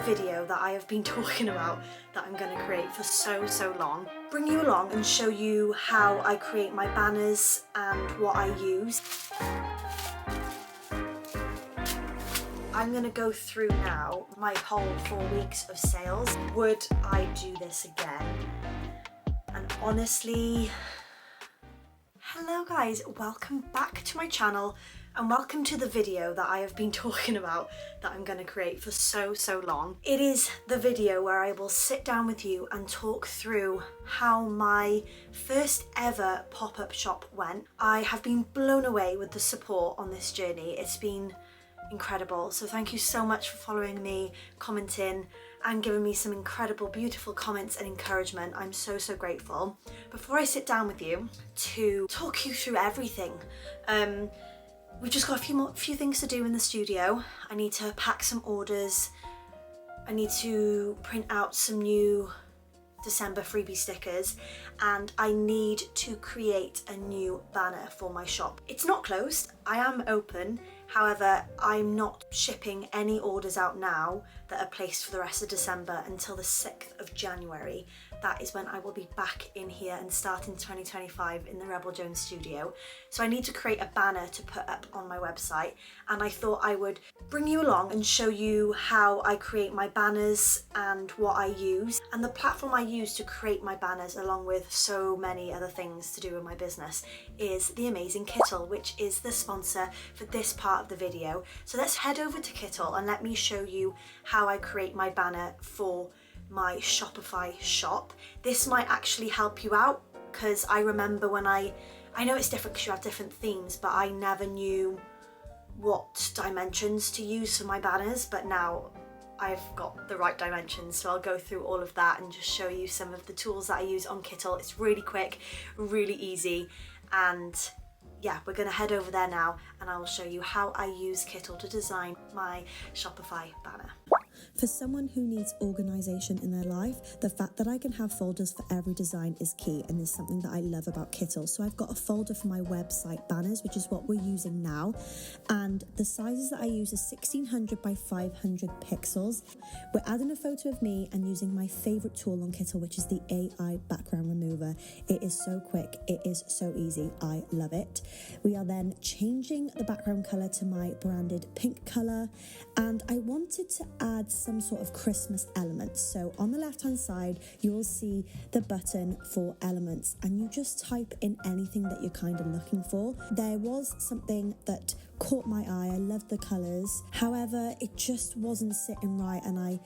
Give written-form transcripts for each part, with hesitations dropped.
the video that I have been talking about that I'm going to create for so long. Bring you along and show you how I create my banners and what I use. I'm going to go through now my whole 4 weeks of sales. Would I do this again? And honestly, hello guys, welcome back to my channel and welcome to the video that I have been talking about that I'm going to create for so long. It is the video where I will sit down with you and talk through how my first ever pop-up shop went. I have been blown away with the support on this journey. It's been incredible. So thank you so much for following me, commenting and giving me some incredible, beautiful comments and encouragement. I'm so grateful. Before I sit down with you to talk you through everything, we've just got a few things to do in the studio. I need to pack some orders. I need to print out some new December freebie stickers, and I need to create a new banner for my shop. It's not closed, I am open. However, I'm not shipping any orders out now that are placed for the rest of December until the 6th of January. That is when I will be back in here and starting 2025 in the RebelJones studio. So I need to create a banner to put up on my website, and I thought I would bring you along and show you how I create my banners and what I use. And the platform I use to create my banners, along with so many other things to do in my business, is the amazing Kittle, which is the sponsor for this part of the video. So let's head over to Kittle and let me show you how I create my banner for my Shopify shop. This might actually help you out, because I remember when I know it's different because you have different themes, but I never knew what dimensions to use for my banners, but now I've got the right dimensions, so I'll go through all of that and just show you some of the tools that I use on Kittle. It's really quick, really easy, and yeah, we're gonna head over there now and I will show you how I use Kittle to design my Shopify banner. For someone who needs organisation in their life, the fact that I can have folders for every design is key, and is something that I love about Kittle. So I've got a folder for my website banners, which is what we're using now, and the sizes that I use is 1600 by 500 pixels. We're adding a photo of me and using my favourite tool on Kittle, which is the AI background remover. It is so quick, it is so easy, I love it. We are then changing the background colour to my branded pink colour, and I wanted to add some sort of Christmas elements. So on the left hand side you will see the button for elements, and you just type in anything that you're kind of looking for. There was something that caught my eye. I loved the colours, however it just wasn't sitting right, and I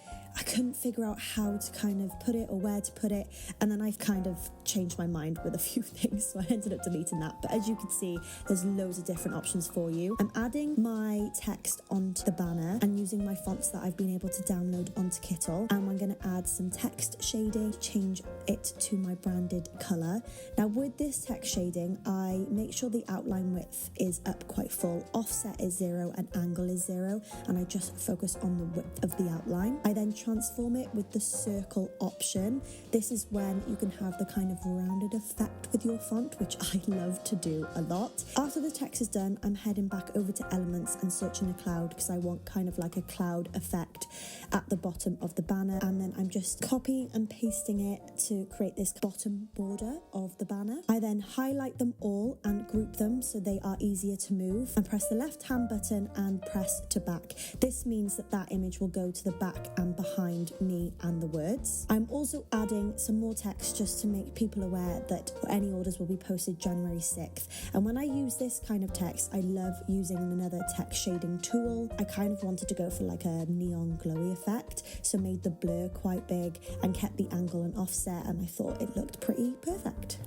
couldn't figure out how to kind of put it or where to put it, and then I've kind of changed my mind with a few things, so I ended up deleting that. But as you can see, there's loads of different options for you. I'm adding my text onto the banner and using my fonts that I've been able to download onto Kittle, and I'm going to add some text shading, change it to my branded colour. Now with this text shading, I make sure the outline width is up quite full, offset is 0 and angle is 0, and I just focus on the width of the outline. I then transform it with the circle option. This is when you can have the kind of rounded effect with your font, which I love to do a lot. After the text is done, I'm heading back over to elements and searching a cloud, because I want kind of like a cloud effect at the bottom of the banner, and then I'm just copying and pasting it to create this bottom border of the banner. I then highlight them all and group them so they are easier to move, and press the left hand button and press to back. This means that that image will go to the back and behind me and the words. I'm also adding some more text just to make people aware that any orders will be posted January 6th. And when I use this kind of text, I love using another text shading tool. I kind of wanted to go for like a neon glowy effect, so made the blur quite big and kept the angle and offset, and I thought it looked pretty perfect.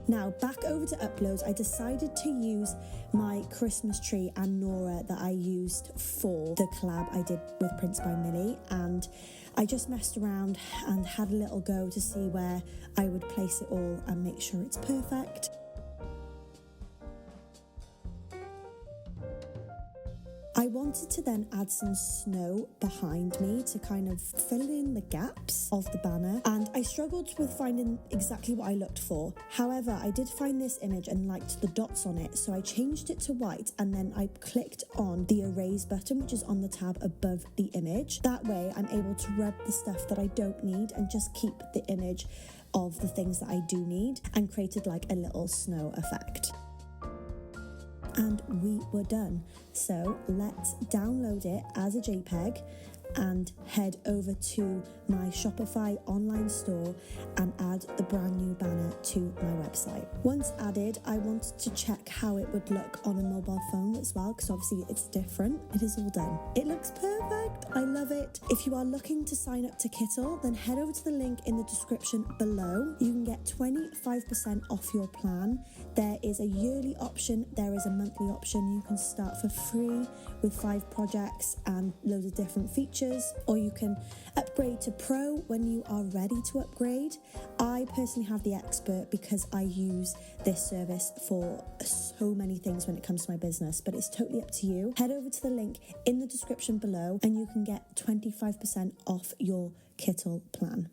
Now back over to uploads, I decided to use my Christmas tree and Nora that I used for the collab I did with Prince by Millie, and I just messed around and had a little go to see where I would place it all and make sure it's perfect. I I wanted to then add some snow behind me to kind of fill in the gaps of the banner, and I struggled with finding exactly what I looked for. However, I did find this image and liked the dots on it, so I changed it to white, and then I clicked on the erase button, which is on the tab above the image. That way I'm able to rub the stuff that I don't need and just keep the image of the things that I do need, and created like a little snow effect. And we were done. So let's download it as a JPEG and head over to my Shopify online store and add the brand new banner to my website. Once added, I wanted to check how it would look on a mobile phone as well, because obviously it's different. It is all done. It looks perfect. I love it. If you are looking to sign up to Kittle, then head over to the link in the description below. You can get 25% off your plan. There is a yearly option, there is a monthly option. You can start for free with 5 projects and loads of different features, or you can upgrade to Pro when you are ready to upgrade. I personally have the Expert because I use this service for so many things when it comes to my business, but it's totally up to you. Head over to the link in the description below and you can get 25% off your Kittle plan.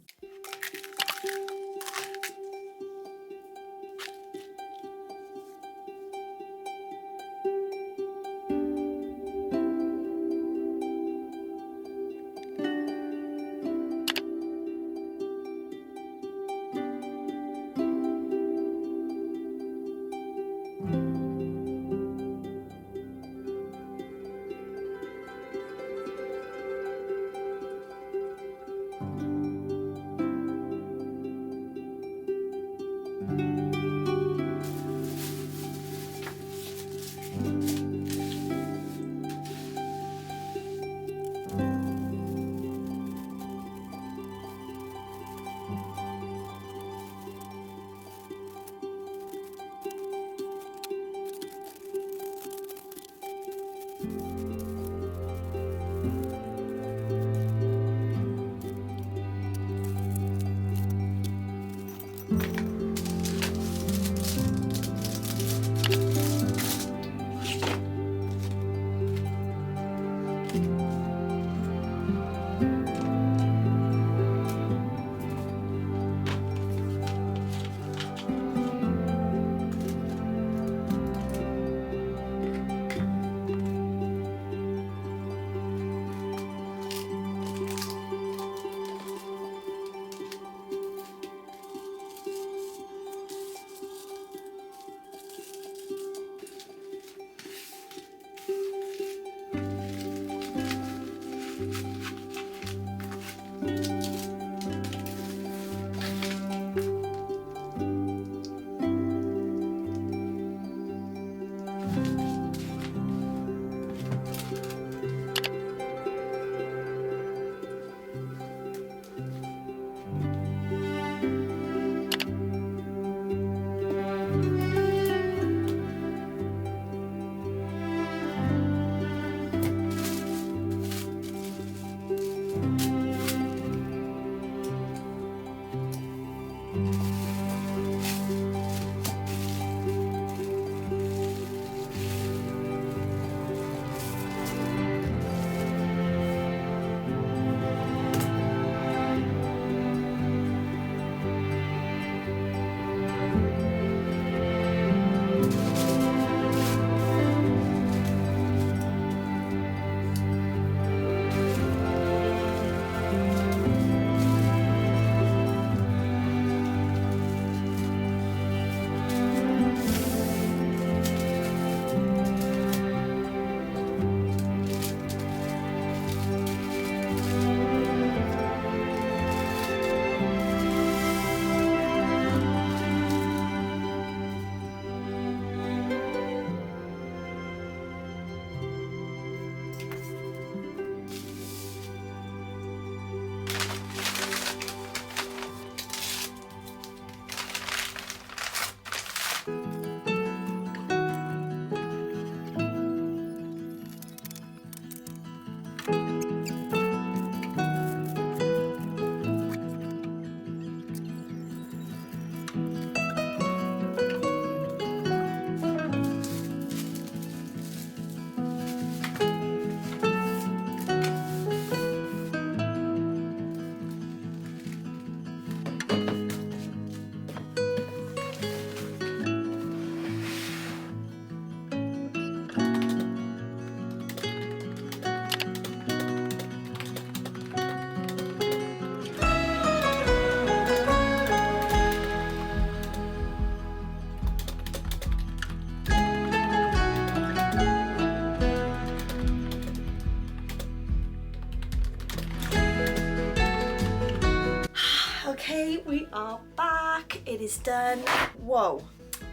Okay, we are back. It is done. Whoa,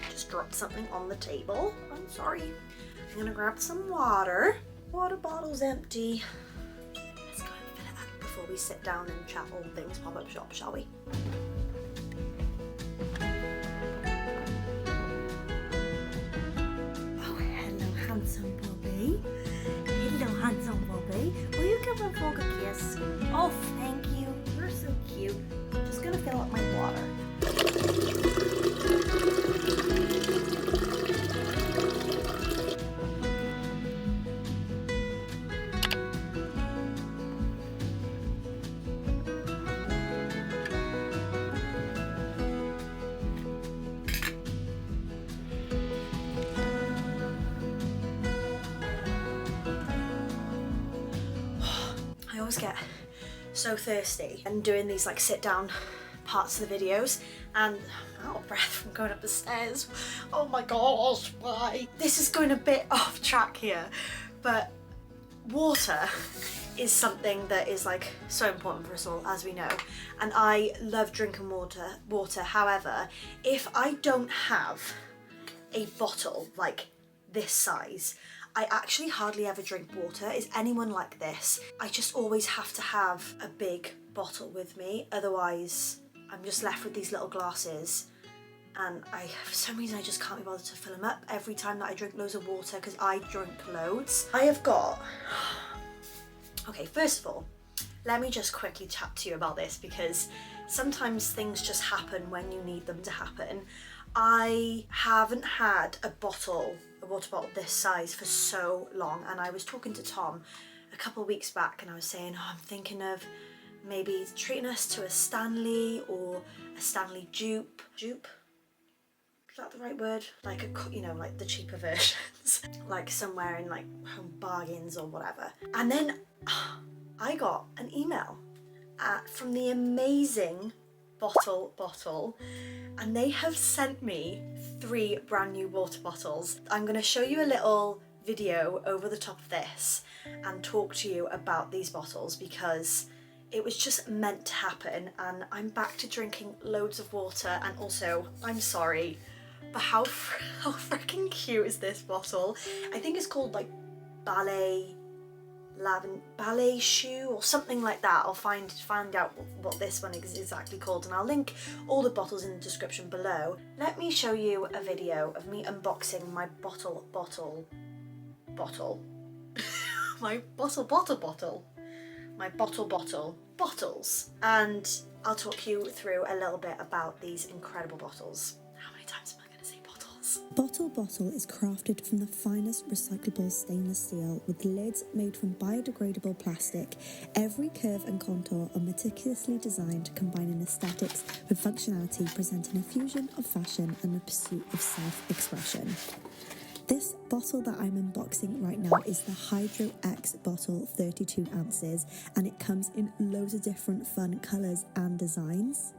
just dropped something on the table. I'm sorry. I'm gonna grab some water. Water bottle's empty. Let's go and fill it up before we sit down and chat all things pop-up shop, shall we? Oh, hello, handsome Bobby. Hello, handsome Bobby. Will you give a frog a kiss? Oh, thank you. You're so cute. I'm just gonna fill up my water. I always get so thirsty and doing these like sit down parts of the videos, and I'm out of breath from going up the stairs. Oh my gosh, why? This is going a bit off track here, but water is something that is like so important for us all, as we know, and I love drinking water. However, if I don't have a bottle like this size, I actually hardly ever drink water. Is anyone like this? I just always have to have a big bottle with me, otherwise I'm just left with these little glasses, and for some reason I just can't be bothered to fill them up every time that I drink loads of water, because I drink loads. I have got... Okay, first of all, let me just quickly chat to you about this, because sometimes things just happen when you need them to happen. I haven't had a water bottle this size for so long, and I was talking to Tom a couple of weeks back and I was saying, oh, I'm thinking of maybe treating us to a Stanley or a Stanley dupe. Dupe? Is that the right word? Like like the cheaper versions. Like somewhere in like Home Bargains or whatever. And then I got an email from the amazing Bottle, and they have sent me 3 brand new water bottles. I'm going to show you a little video over the top of this and talk to you about these bottles, because it was just meant to happen, and I'm back to drinking loads of water. And also, I'm sorry, but how freaking cute is this bottle? I think it's called like ballet shoe or something like that. I'll find out what this one is exactly called, and I'll link all the bottles in the description below. Let me show you a video of me unboxing my bottle my bottle bottles, and I'll talk you through a little bit about these incredible bottles. How many times am I going to say bottles? Bottle is crafted from the finest recyclable stainless steel, with lids made from biodegradable plastic. Every curve and contour are meticulously designed, combining aesthetics with functionality, presenting a fusion of fashion and a pursuit of self-expression. This bottle that I'm unboxing right now is the Hydro X bottle, 32 ounces, and it comes in loads of different fun colours and designs.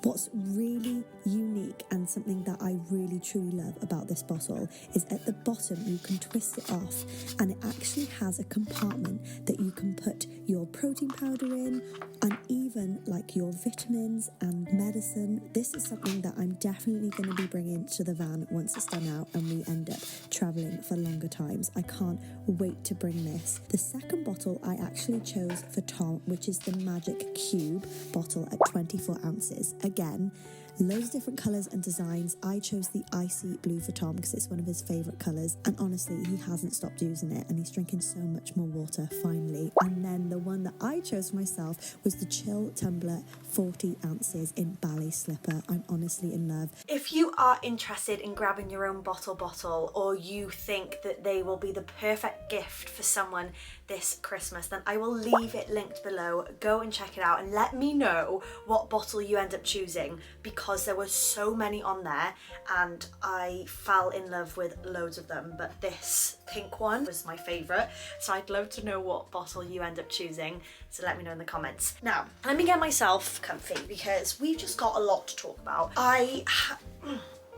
What's really unique and something that I really truly love about this bottle is at the bottom you can twist it off, and it actually has a compartment that you can put your protein powder in, and even like your vitamins and medicine. This is something that I'm definitely going to be bringing to the van once it's done out and we end up travelling for longer times. I can't wait to bring this. The second bottle I actually chose for Tom, which is the Magic Cube bottle at 24 ounces. Again, loads of different colours and designs. I chose the icy blue for Tom because it's one of his favourite colours, and honestly he hasn't stopped using it, and he's drinking so much more water finally. And then the one that I chose for myself was the Chill Tumbler, 40 ounces in ballet slipper. I'm honestly in love. If you are interested in grabbing your own bottle, or you think that they will be the perfect gift for someone this Christmas, then I will leave it linked below. Go and check it out and let me know what bottle you end up choosing, because there were so many on there and I fell in love with loads of them, but this pink one was my favourite, so I'd love to know what bottle you end up choosing, so let me know in the comments. Now, let me get myself comfy because we've just got a lot to talk about.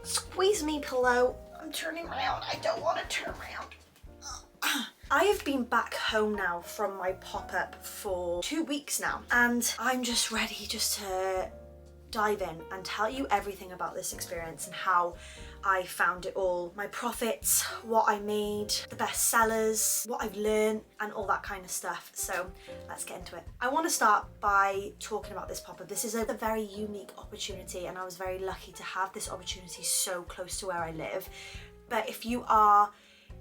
Squeeze me, pillow. I'm turning around. I don't want to turn around. I have been back home now from my pop-up for 2 weeks now, and I'm just ready just to dive in and tell you everything about this experience and how I found it all, my profits, what I made, the best sellers, what I've learned, and all that kind of stuff. So let's get into it. I want to start by talking about this pop-up. This is a very unique opportunity, and I was very lucky to have this opportunity so close to where I live. But if you are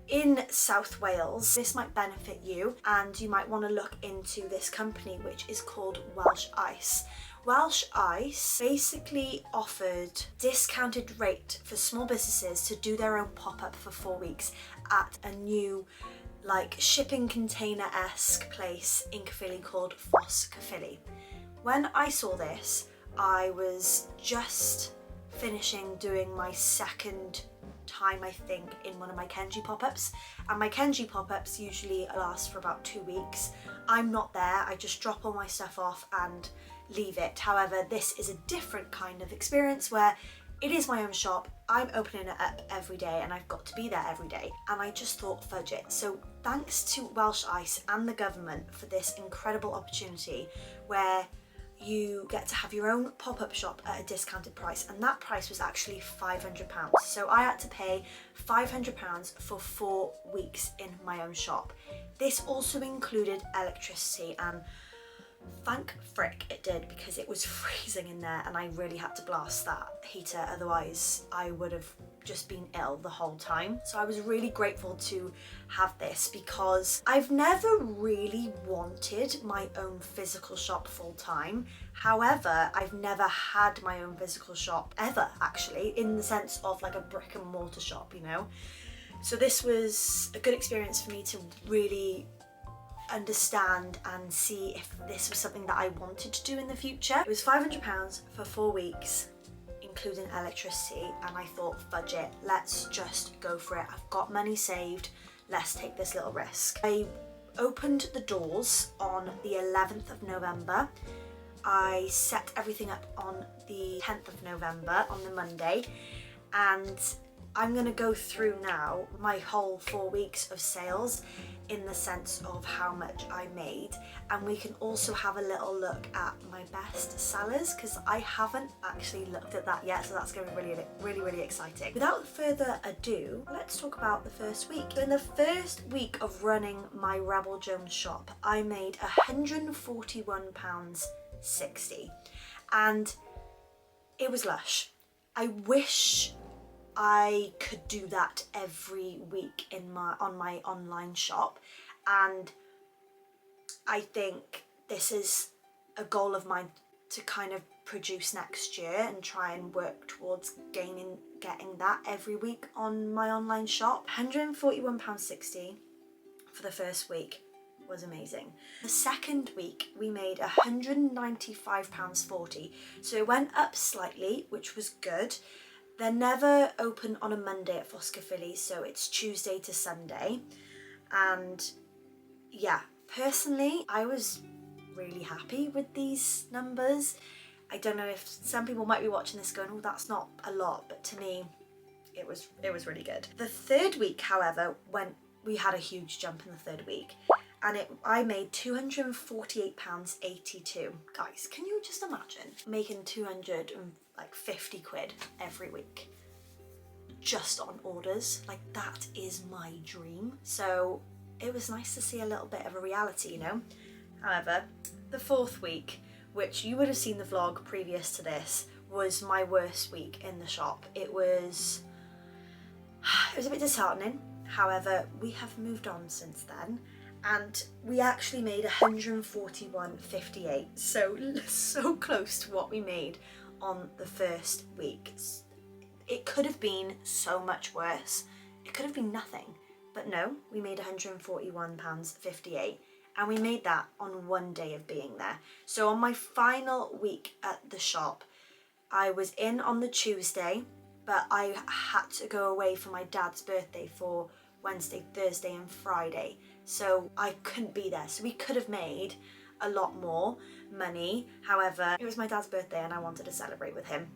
in South Wales, this might benefit you, and you might want to look into this company, which is called Welsh Ice. Welsh Ice basically offered discounted rate for small businesses to do their own pop-up for 4 weeks at a new like shipping container-esque place in Caerphilly called Fos Caerphilly. When I saw this, I was just finishing doing my second time, I think, in one of my Kenji pop-ups, and my Kenji pop-ups usually last for about 2 weeks. I'm not there, I just drop all my stuff off and leave it. However, this is a different kind of experience where it is my own shop, I'm opening it up every day and I've got to be there every day, and I just thought fudge it. So thanks to Welsh Ice and the government for this incredible opportunity where you get to have your own pop-up shop at a discounted price, and that price was actually £500. So I had to pay £500 for 4 weeks in my own shop. This also included electricity, and thank frick it did, because it was freezing in there and I really had to blast that heater, otherwise I would have just been ill the whole time. So I was really grateful to have this, because I've never really wanted my own physical shop full time. However, I've never had my own physical shop ever, actually, in the sense of like a brick and mortar shop, you know. So this was a good experience for me to really understand and see if this was something that I wanted to do in the future. It was £500 for 4 weeks, including electricity, and I thought fudge it, let's just go for it. I've got money saved, let's take this little risk. I opened the doors on the 11th of November. I set everything up on the 10th of November, on the Monday, and I'm going to go through now my whole 4 weeks of sales in the sense of how much I made, and we can also have a little look at my best sellers, because I haven't actually looked at that yet, so that's going to be really exciting. Without further ado, let's talk about the first week. So in the first week of running my RebelJones shop, I made £141.60, and it was lush. I wish I could do that every week on my online shop, and I think this is a goal of mine to kind of produce next year and try and work towards getting that every week on my online shop. £141.60 for the first week was amazing. The second week we made £195.40, so it went up slightly, which was good. They're never open on a Monday at Fos Caerphilly, so it's Tuesday to Sunday. And yeah, personally, I was really happy with these numbers. I don't know if some people might be watching this going, oh, that's not a lot, but to me, it was really good. The third week, however, we had a huge jump in the third week, and I made £248.82. Guys, can you just imagine making 250 quid every week just on orders? Like, that is my dream. So it was nice to see a little bit of a reality, you know. However, the fourth week, which you would have seen the vlog previous to this, was my worst week in the shop. It was a bit disheartening. However, we have moved on since then, and we actually made £141.58, so close to what we made on the first week. It could have been so much worse. It could have been nothing, but no, we made £141.58, and we made that on 1 day of being there. So on my final week at the shop, I was in on the Tuesday, but I had to go away for my dad's birthday for Wednesday, Thursday and Friday, so I couldn't be there. So we could have made a lot more money. However, it was my dad's birthday and I wanted to celebrate with him,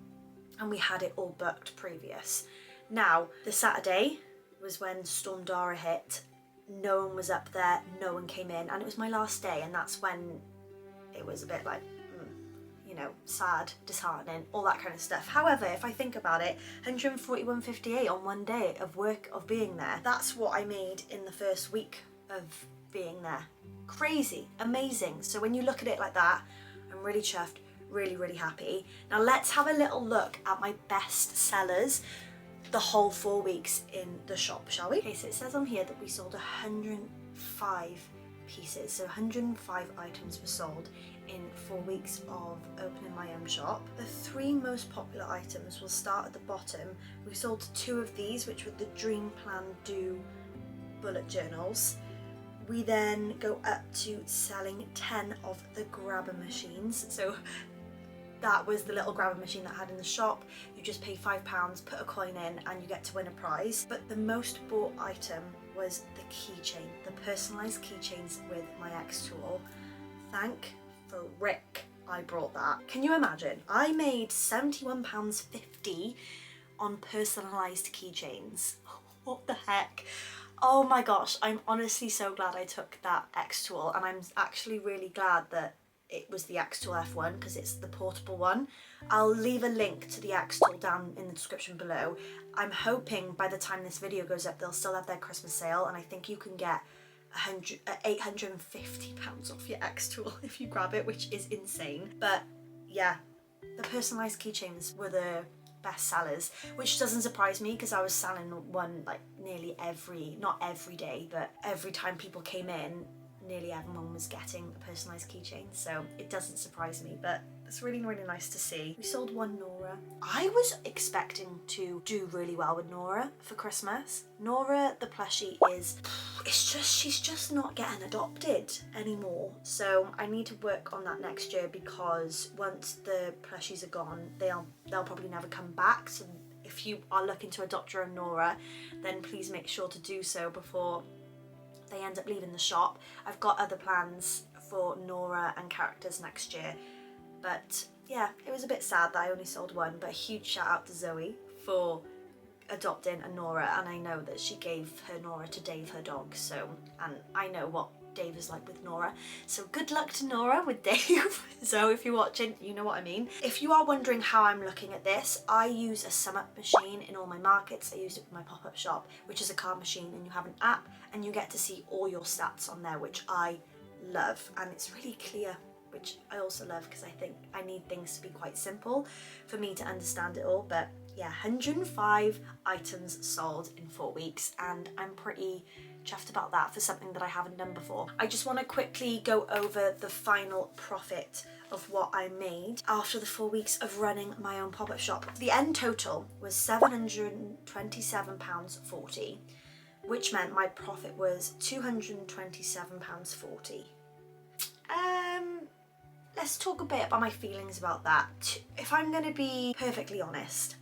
and we had it all booked previous. Now, the Saturday was when Storm Dara hit. No one was up there, no one came in, and it was my last day, and that's when it was a bit like, you know, sad, disheartening, all that kind of stuff. However, if I think about it, 141.58 on one day of work, of being there, that's what I made in the first week of being there. Crazy, amazing. So when you look at it like that, I'm really chuffed, really happy. Now let's have a little look at my best sellers the whole 4 weeks in the shop, shall we? Okay, so it says on here that we sold 105 pieces, so 105 items were sold in 4 weeks of opening my own shop. The 3 most popular items will start at the bottom. We sold 2 of these, which were the Dream Plan Do bullet journals. We then go up to selling 10 of the grabber machines. So that was the little grabber machine that I had in the shop. You just pay £5, put a coin in, and you get to win a prize. But the most bought item was the keychain, the personalised keychains with my X tool. Thank frick I brought that. Can you imagine? I made £71.50 on personalised keychains. What the heck? Oh my gosh, I'm honestly so glad I took that X tool, and I'm actually really glad that it was the X tool F1 because it's the portable one. I'll leave a link to the X tool down in the description below. I'm hoping by the time this video goes up they'll still have their Christmas sale, and I think you can get £850 off your X tool if you grab it, which is insane. But yeah, the personalised keychains were the best sellers, which doesn't surprise me because I was selling one like nearly not every day, but every time people came in, nearly everyone was getting a personalised keychain, so it doesn't surprise me, but it's really nice to see. We sold 1 Nora. I was expecting to do really well with Nora for Christmas. Nora the plushie she's just not getting adopted anymore, so I need to work on that next year, because once the plushies are gone, they'll probably never come back. So if you are looking to adopt your own Nora, then please make sure to do so before they end up leaving the shop. I've got other plans for Nora and characters next year, but yeah, it was a bit sad that I only sold 1, but a huge shout out to Zoe for adopting a Nora, and I know that she gave her Nora to Dave, her dog, so, and I know what Dave is like with Nora, so good luck to Nora with Dave. So if you're watching, you know what I mean. If you are wondering how I'm looking at this, I use a sum up machine in all my markets. I use it with my pop-up shop, which is a card machine, and you have an app and you get to see all your stats on there, which I love, and it's really clear, which I also love because I think I need things to be quite simple for me to understand it all. But yeah, 105 items sold in 4 weeks, and I'm pretty chuffed about that for something that I haven't done before. I just want to quickly go over the final profit of what I made after the 4 weeks of running my own pop-up shop. The end total was £727.40, which meant my profit was £227.40. Let's talk a bit about my feelings about that. If I'm going to be perfectly honest,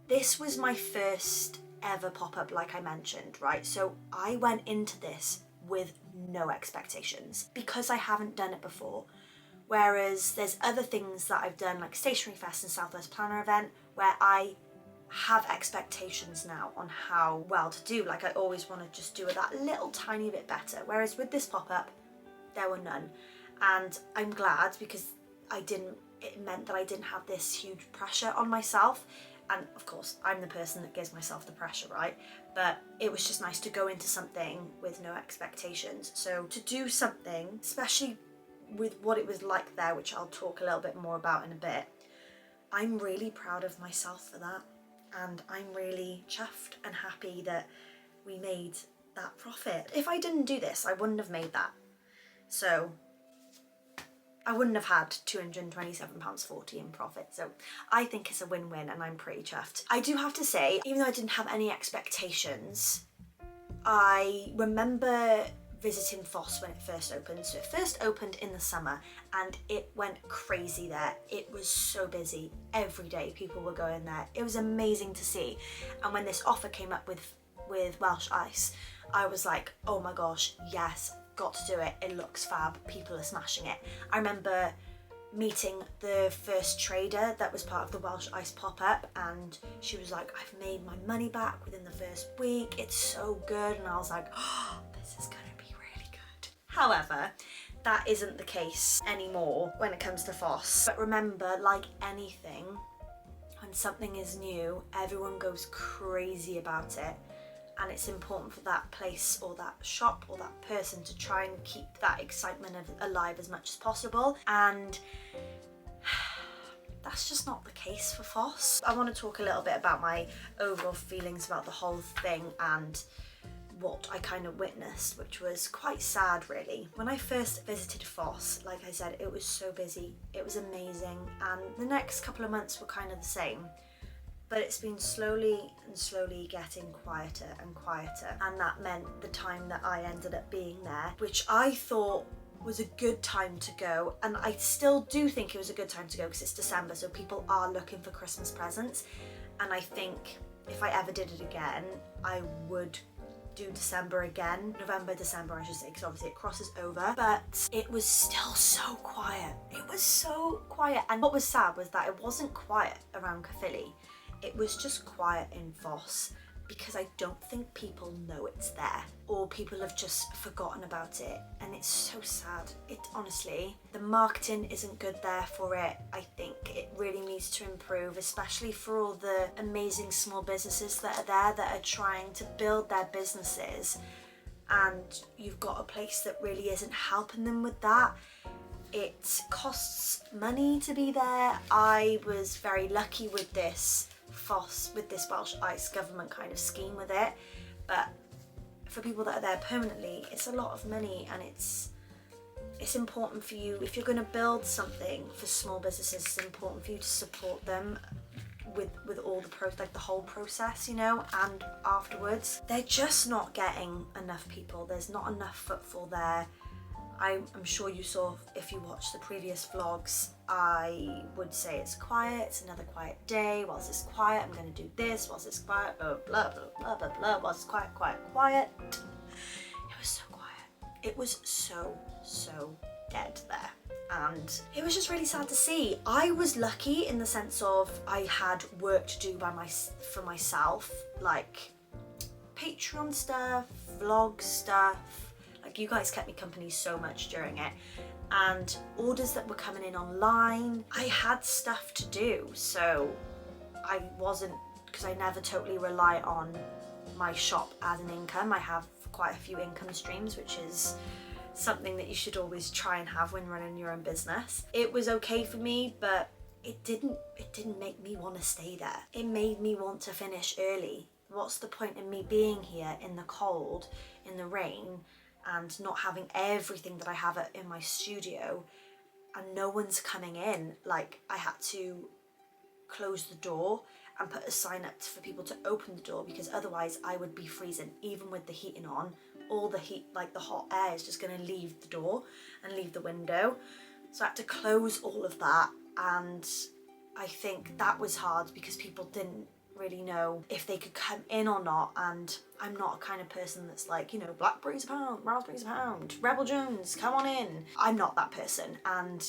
this was my first ever pop-up, like I mentioned, right? So I went into this with no expectations because I haven't done it before. Whereas there's other things that I've done, like Stationery Fest and Southwest Planner event, where I have expectations now on how well to do. Like I always want to just do it that little tiny bit better. Whereas with this pop-up, there were none. And I'm glad, because it meant that I didn't have this huge pressure on myself. And of course, I'm the person that gives myself the pressure, right? But it was just nice to go into something with no expectations. So to do something, especially with what it was like there, which I'll talk a little bit more about in a bit, I'm really proud of myself for that. And I'm really chuffed and happy that we made that profit. If I didn't do this, I wouldn't have made that. So I wouldn't have had £227.40 in profit. So I think it's a win-win, and I'm pretty chuffed. I do have to say, even though I didn't have any expectations, I remember visiting Foss when it first opened. So it first opened in the summer, and it went crazy there. It was so busy. Every day people were going there. It was amazing to see. And when this offer came up with Welsh Ice, I was like, oh my gosh, yes, got to do it. It looks fab. People are smashing it. I remember meeting the first trader that was part of the Welsh Ice pop-up, and she was like, I've made my money back within the first week. It's so good. And I was like, oh, this is gonna be really good. However, that isn't the case anymore when it comes to FOSS. But remember, like anything, when something is new, everyone goes crazy about it. And it's important for that place or that shop or that person to try and keep that excitement alive as much as possible. And that's just not the case for FOSS. I want to talk a little bit about my overall feelings about the whole thing and what I kind of witnessed, which was quite sad really. When I first visited FOSS, like I said, it was so busy, it was amazing, and the next couple of months were kind of the same. But it's been slowly and slowly getting quieter and quieter, and that meant the time that I ended up being there, which I thought was a good time to go, and I still do think it was a good time to go because it's December, so people are looking for Christmas presents, and I think if I ever did it again, I would do December again, November, December I should say, because obviously it crosses over. But it was still so quiet. It was so quiet, and what was sad was that it wasn't quiet around Caerphilly. It was just quiet in FOSS because I don't think people know it's there, or people have just forgotten about it, and it's so sad. It honestly, the marketing isn't good there for it. I think it really needs to improve, especially for all the amazing small businesses that are there that are trying to build their businesses, and you've got a place that really isn't helping them with that. It costs money to be there. I was very lucky with this FOSS, with this Welsh Ice government kind of scheme with it, but for people that are there permanently, it's a lot of money, and it's important for you, if you're going to build something for small businesses, it's important for you to support them with all the like the whole process, you know, and afterwards. They're just not getting enough people. There's not enough footfall there. I'm sure you saw, if you watched the previous vlogs, I would say it's quiet, it's another quiet day. Whilst it's quiet, I'm going to do this. Whilst it's quiet, blah, blah, blah, blah, blah, blah. Whilst it's quiet, quiet, quiet. It was so quiet. It was so dead there. And it was just really sad to see. I was lucky in the sense of I had work to do for myself, like Patreon stuff, vlog stuff. Like, you guys kept me company so much during it, and orders that were coming in online. I had stuff to do, so I wasn't, because I never totally rely on my shop as an income. I have quite a few income streams, which is something that you should always try and have when running your own business. It was okay for me, but it didn't make me want to stay there. It made me want to finish early. What's the point in me being here in the cold, in the rain, and not having everything that I have in my studio, and no one's coming in? Like, I had to close the door and put a sign up for people to open the door, because otherwise I would be freezing. Even with the heating on, all the heat, like the hot air, is just going to leave the door and leave the window. So I had to close all of that, and I think that was hard because people didn't really know if they could come in or not. And I'm not a kind of person that's like, you know, blackberries a pound, raspberries a pound, RebelJones, come on in. I'm not that person, and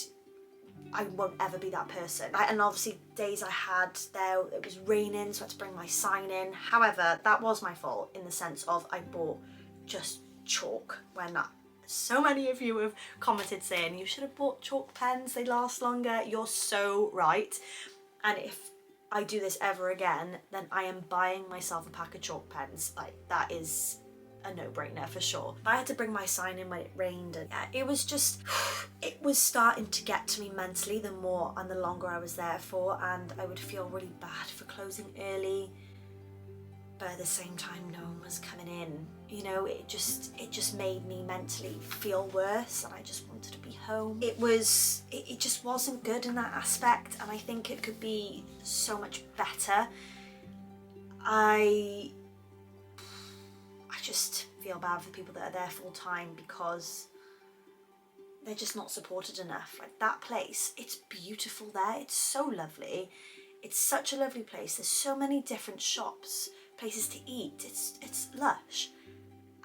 I won't ever be that person. And obviously days I had there, it was raining, so I had to bring my sign in. However, that was my fault in the sense of I bought just chalk, when so many of you have commented saying you should have bought chalk pens, they last longer. You're so right. And if I do this ever again, then I am buying myself a pack of chalk pens. Like, that is a no-brainer for sure. But I had to bring my sign in when it rained, and yeah, it was just, it was starting to get to me mentally the more and the longer I was there for, and I would feel really bad for closing early, but at the same time no one was coming in. You know, it just made me mentally feel worse, and I just wanted to be home. It just wasn't good in that aspect, and I think it could be so much better. I just feel bad for people that are there full time because they're just not supported enough. Like, that place, it's beautiful there, it's so lovely, it's such a lovely place, there's so many different shops, places to eat, it's lush,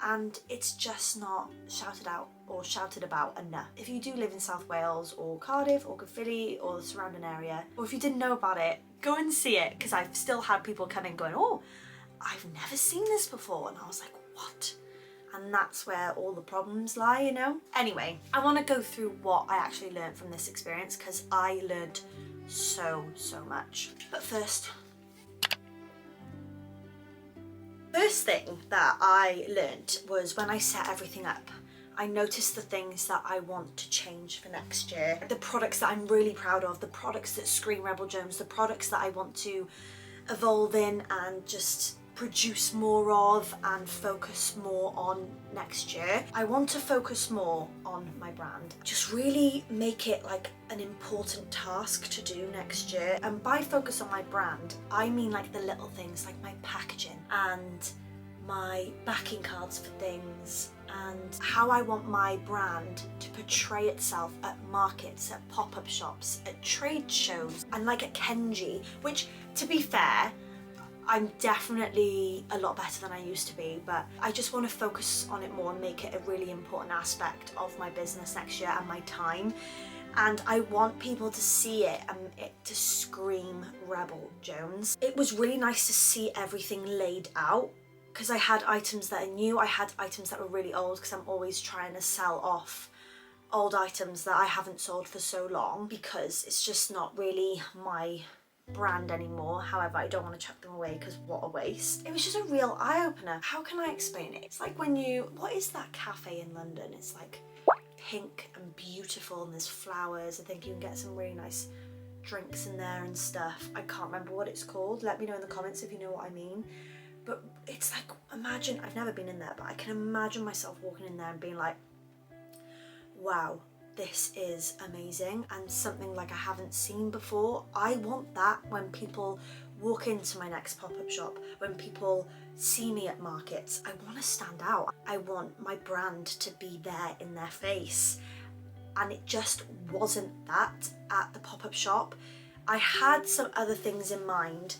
and it's just not shouted out or shouted about enough. If you do live in South Wales or Cardiff or Caerphilly or the surrounding area, or if you didn't know about it, go and see it, because I've still had people come in going, oh, I've never seen this before, and I was like, what? and that's where all the problems lie, you know? Anyway, I want to go through what I actually learned from this experience because I learned so much. But first thing that I learned was when I set everything up, I noticed the things that I want to change for next year. The products that I'm really proud of, the products that scream RebelJones, the products that I want to evolve in and just produce more of and focus more on next year. I want to focus more on my brand. Just really make it like an important task to do next year. And by focus on my brand, I mean like the little things like my packaging and my backing cards for things and how I want my brand to portray itself at markets, at pop-up shops, at trade shows, and like at Kenji, which, to be fair, I'm definitely a lot better than I used to be, but I just want to focus on it more and make it a really important aspect of my business next year and my time. And I want people to see it and it to scream RebelJones. It was really nice to see everything laid out, because I had items that are new, I had items that were really old, because I'm always trying to sell off old items that I haven't sold for so long, because it's just not really my brand anymore. However, I don't want to chuck them away because what a waste. It was just a real eye-opener. How can I explain it? It's like when you, what is that cafe in London? It's like pink and beautiful and there's flowers. I think you can get some really nice drinks in there and stuff. I can't remember what it's called. Let me know in the comments if you know what I mean. But it's like, imagine, I've never been in there, but I can imagine myself walking in there and being like, wow, this is amazing and something like I haven't seen before. I want that when people walk into my next pop-up shop, when people see me at markets. I want to stand out. I want my brand to be there in their face. And it just wasn't that at the pop-up shop. I had some other things in mind,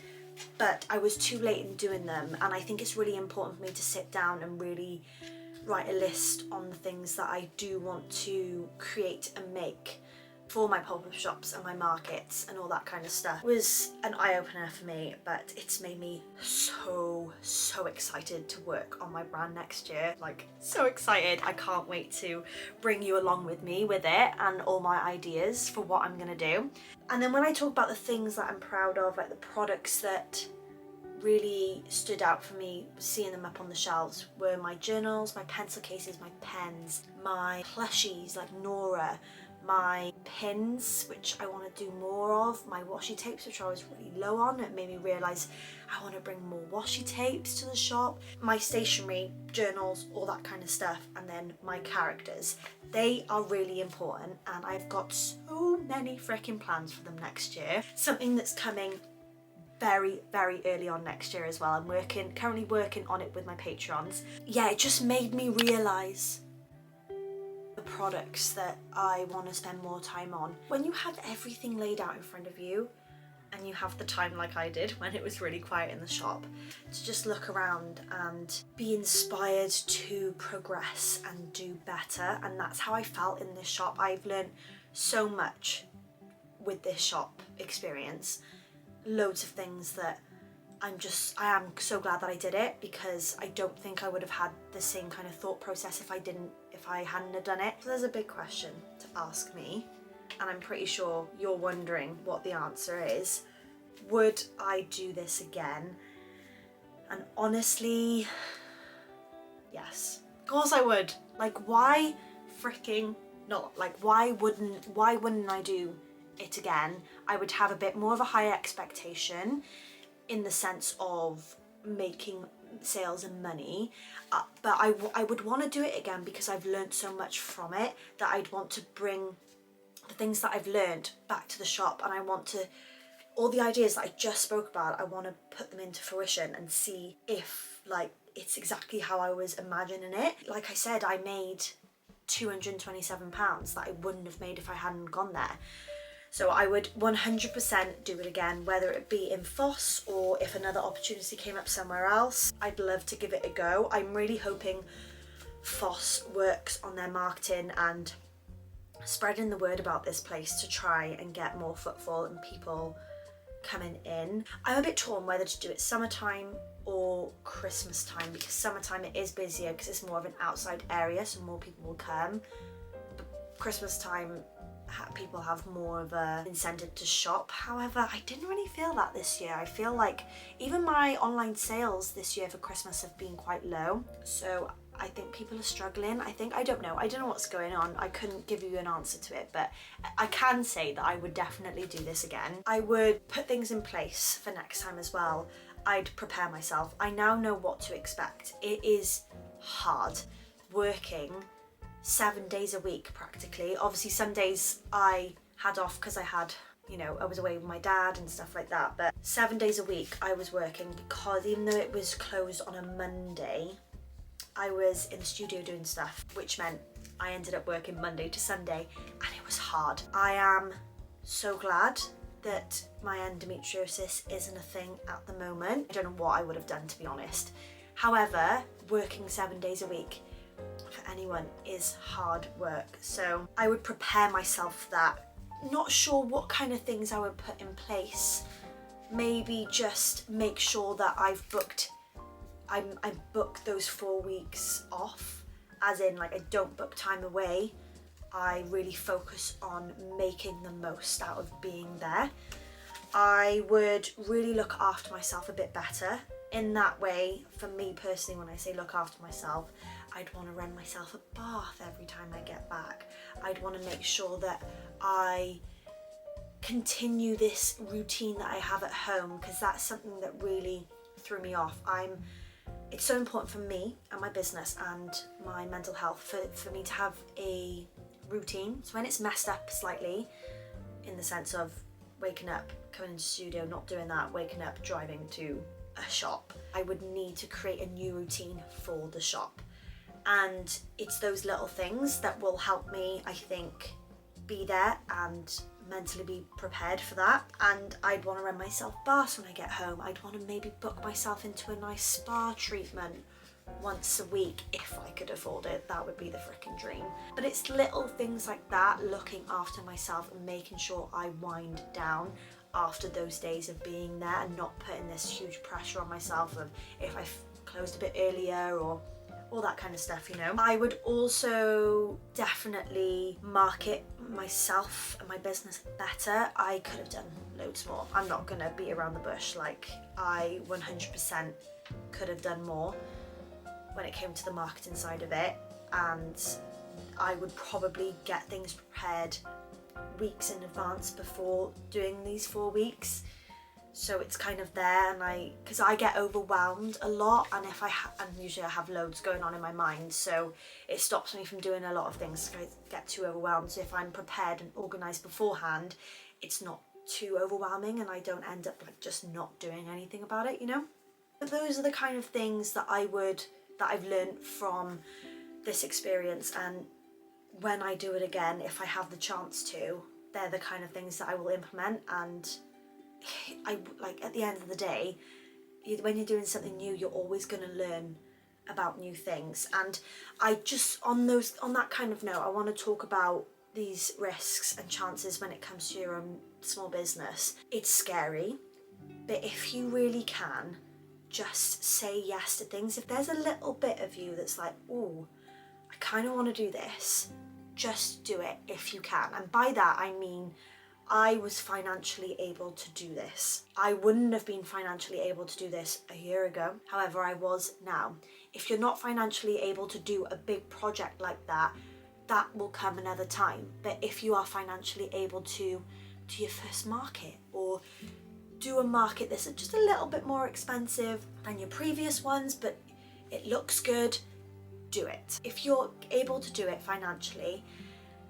but I was too late in doing them, and I think it's really important for me to sit down and really write a list on the things that I do want to create and make for my pop-up shops and my markets and all that kind of stuff. It was an eye-opener for me, but it's made me so excited to work on my brand next year. Like, so excited. I can't wait to bring you along with me with it and all my ideas for what I'm gonna do. And then when I talk about the things that I'm proud of, like the products that really stood out for me, seeing them up on the shelves, were my journals, my pencil cases, my pens, my plushies like Nora, my pins, which I want to do more of, my washi tapes, which I was really low on. It made me realise I want to bring more washi tapes to the shop, my stationery, journals, all that kind of stuff, and then my characters. They are really important, and I've got so many freaking plans for them next year. Something that's coming very early on next year as well. I'm currently working on it with my patrons. Yeah, it just made me realise the products that I want to spend more time on. When you have everything laid out in front of you and you have the time like I did when it was really quiet in the shop to just look around and be inspired to progress and do better, and that's how I felt in this shop. I've learned so much with this shop experience. Loads of things that I am so glad that I did it, because I don't think I would have had the same kind of thought process if I hadn't have done it. So there's a big question to ask me, and I'm pretty sure you're wondering what the answer is. Would I do this again? And honestly, yes. Of course I would. Like, why freaking not? Like, why wouldn't I do it again? I would have a bit more of a higher expectation in the sense of making sales and money, but I would want to do it again because I've learned so much from it that I'd want to bring the things that I've learned back to the shop, and I want to, all the ideas that I just spoke about, I want to put them into fruition and see if like it's exactly how I was imagining it. Like I said, I made £227 that I wouldn't have made if I hadn't gone there. So I would 100% do it again, whether it be in FOSS or if another opportunity came up somewhere else. I'd love to give it a go. I'm really hoping FOSS works on their marketing and spreading the word about this place to try and get more footfall and people coming in. I'm a bit torn whether to do it summertime or Christmas time, because summertime it is busier because it's more of an outside area, so more people will come. But Christmas time, people have more of a incentive to shop. However, I didn't really feel that this year. I feel like even my online sales this year for Christmas have been quite low, so I think people are struggling. I don't know what's going on. I couldn't give you an answer to it, but I can say that I would definitely do this again. I would put things in place for next time as well. I'd prepare myself. I now know what to expect. It is hard working 7 days a week practically. Obviously some days I had off because I was away with my dad and stuff like that, but 7 days a week I was working, because even though it was closed on a Monday, I was in the studio doing stuff, which meant I ended up working Monday to Sunday, and it was hard. I am so glad that my endometriosis isn't a thing at the moment. I don't know what I would have done, to be honest. However, working 7 days a week for anyone is hard work, so I would prepare myself for that. Not sure what kind of things I would put in place. Maybe just make sure that I book those 4 weeks off, as in like I don't book time away. I really focus on making the most out of being there. I would really look after myself a bit better. In that way, for me personally, when I say look after myself, I'd want to run myself a bath every time I get back. I'd want to make sure that I continue this routine that I have at home, because that's something that really threw me off. It's so important for me and my business and my mental health for me to have a routine. So when it's messed up slightly, in the sense of waking up, coming into the studio, not doing that, waking up, driving to a shop, I would need to create a new routine for the shop. And it's those little things that will help me, I think, be there and mentally be prepared for that. And I'd want to run myself baths when I get home. I'd want to maybe book myself into a nice spa treatment once a week if I could afford it. That would be the freaking dream. But it's little things like that, looking after myself and making sure I wind down after those days of being there, and not putting this huge pressure on myself of if I closed a bit earlier or all that kind of stuff, I would also definitely market myself and my business better. I could have done loads more. I'm not gonna beat around the bush. Like, I 100% could have done more when it came to the marketing side of it, and I would probably get things prepared weeks in advance before doing these 4 weeks. So it's kind of there, and because I get overwhelmed a lot, and and usually I have loads going on in my mind, so it stops me from doing a lot of things. I get too overwhelmed. So if I'm prepared and organised beforehand, it's not too overwhelming, and I don't end up like just not doing anything about it, But those are the kind of things that I've learned from this experience, and when I do it again, if I have the chance to, they're the kind of things that I will implement. And at the end of the day, when you're doing something new, you're always going to learn about new things. And I just, on that kind of note, I want to talk about these risks and chances when it comes to your own small business. It's scary, but if you really can, just say yes to things. If there's a little bit of you that's like, oh, I kind of want to do this, just do it if you can. And by that I mean, I was financially able to do this. I wouldn't have been financially able to do this a year ago. However, I was now. If you're not financially able to do a big project like that, that will come another time. But if you are financially able to do your first market, or do a market that's just a little bit more expensive than your previous ones, but it looks good, do it. If you're able to do it financially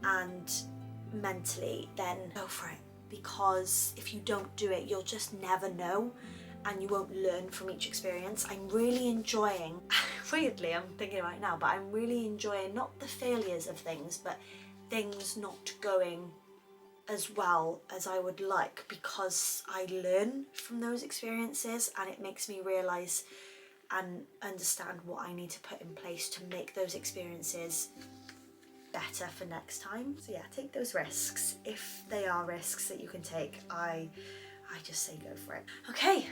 and mentally, then go for it, because if you don't do it, you'll just never know, and you won't learn from each experience. I'm really enjoying, weirdly I'm thinking right now, but I'm really enjoying not the failures of things, but things not going as well as I would like, because I learn from those experiences, and it makes me realise and understand what I need to put in place to make those experiences better for next time. So yeah, take those risks if they are risks that you can take. I I just say go for it. Okay,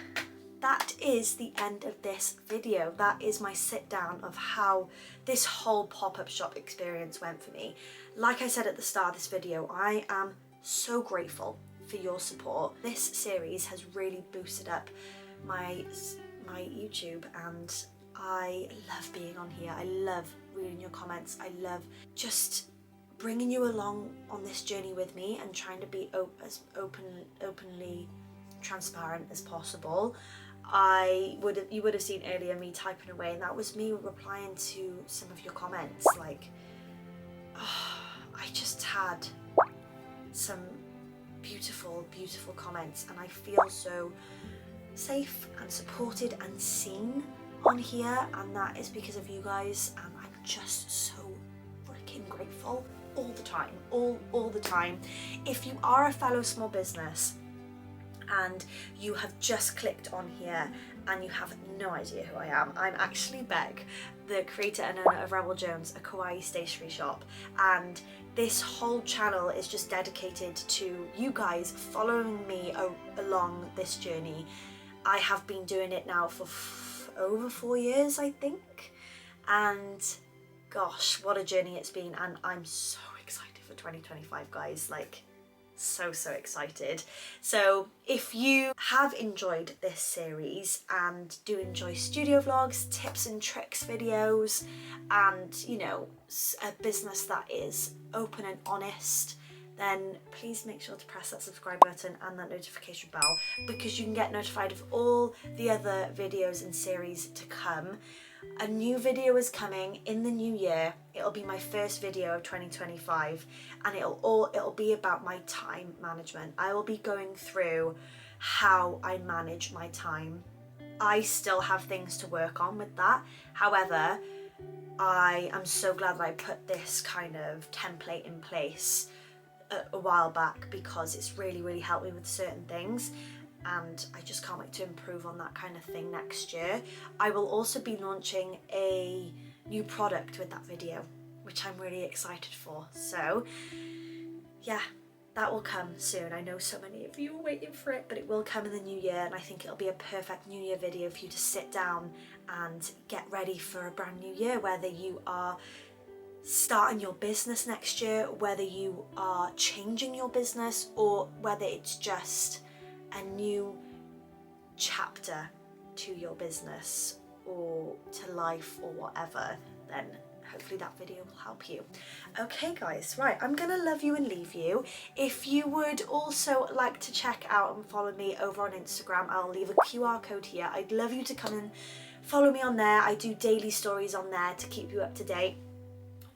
that is the end of this video. That is my sit down of how this whole pop-up shop experience went for me. Like I said at the start of this video, I am so grateful for your support. This series has really boosted up my YouTube, and I love being on here. I love reading your comments. I love just bringing you along on this journey with me and trying to be as openly transparent as possible. You would have seen earlier me typing away, and that was me replying to some of your comments. Like, oh, I just had some beautiful comments, and I feel so safe and supported and seen on here, and that is because of you guys, and I'm just so freaking grateful all the time, all the time. If you are a fellow small business and you have just clicked on here and you have no idea who I am, I'm actually Becc, the creator and owner of RebelJones, a kawaii stationery shop, and this whole channel is just dedicated to you guys following me along this journey. I have been doing it now for over 4 years, I think, and gosh, what a journey it's been, and I'm so excited for 2025, guys. Like, so excited. So if you have enjoyed this series and do enjoy studio vlogs, tips and tricks videos, and you know, a business that is open and honest, then please make sure to press that subscribe button and that notification bell, because you can get notified of all the other videos and series to come. A new video is coming in the new year. It'll be my first video of 2025, and it'll be about my time management. I will be going through how I manage my time. I still have things to work on with that. However, I am so glad that I put this kind of template in place a while back, because it's really helped me with certain things, and I just can't wait to improve on that kind of thing next year. I will also be launching a new product with that video, which I'm really excited for. So yeah, that will come soon. I know so many of you are waiting for it, but it will come in the new year, and I think it'll be a perfect new year video for you to sit down and get ready for a brand new year, whether you are starting your business next year, whether you are changing your business, or whether it's just a new chapter to your business or to life or whatever, then hopefully that video will help you. Okay guys, right, I'm gonna love you and leave you. If you would also like to check out and follow me over on Instagram, I'll leave a QR code here. I'd love you to come and follow me on there. I do daily stories on there to keep you up to date.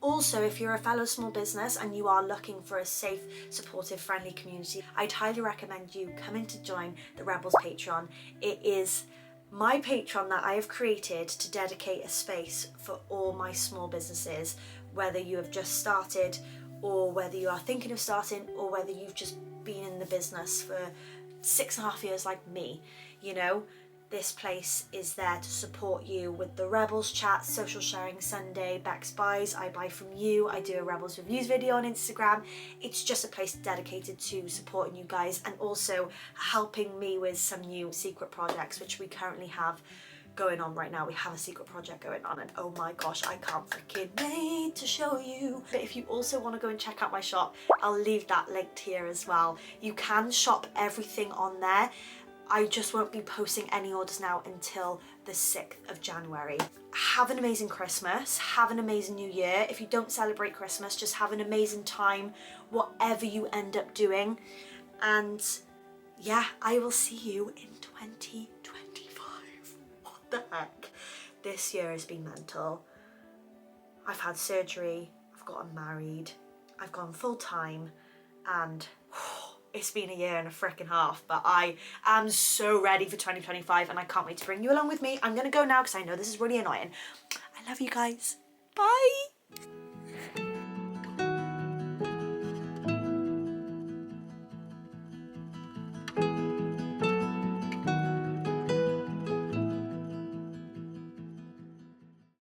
Also, if you're a fellow small business and you are looking for a safe, supportive, friendly community, I'd highly recommend you coming to join the Rebels Patreon. It is my Patreon that I have created to dedicate a space for all my small businesses, whether you have just started, or whether you are thinking of starting, or whether you've just been in the business for 6.5 years like me. You know, this place is there to support you with the Rebels chat, social sharing Sunday, Beck's buys, I buy from you, I do a Rebels reviews video on Instagram. It's just a place dedicated to supporting you guys, and also helping me with some new secret projects, which we currently have going on right now. We have a secret project going on, and oh my gosh, I can't freaking wait to show you. But if you also want to go and check out my shop, I'll leave that linked here as well. You can shop everything on there. I just won't be posting any orders now until the 6th of January. Have an amazing Christmas, have an amazing New Year. If you don't celebrate Christmas, just have an amazing time, whatever you end up doing. And yeah, I will see you in 2025. What the heck? This year has been mental. I've had surgery, I've gotten married, I've gone full time, and it's been a year and a frickin' half, but I am so ready for 2025, and I can't wait to bring you along with me. I'm gonna go now because I know this is really annoying. I love you guys. Bye.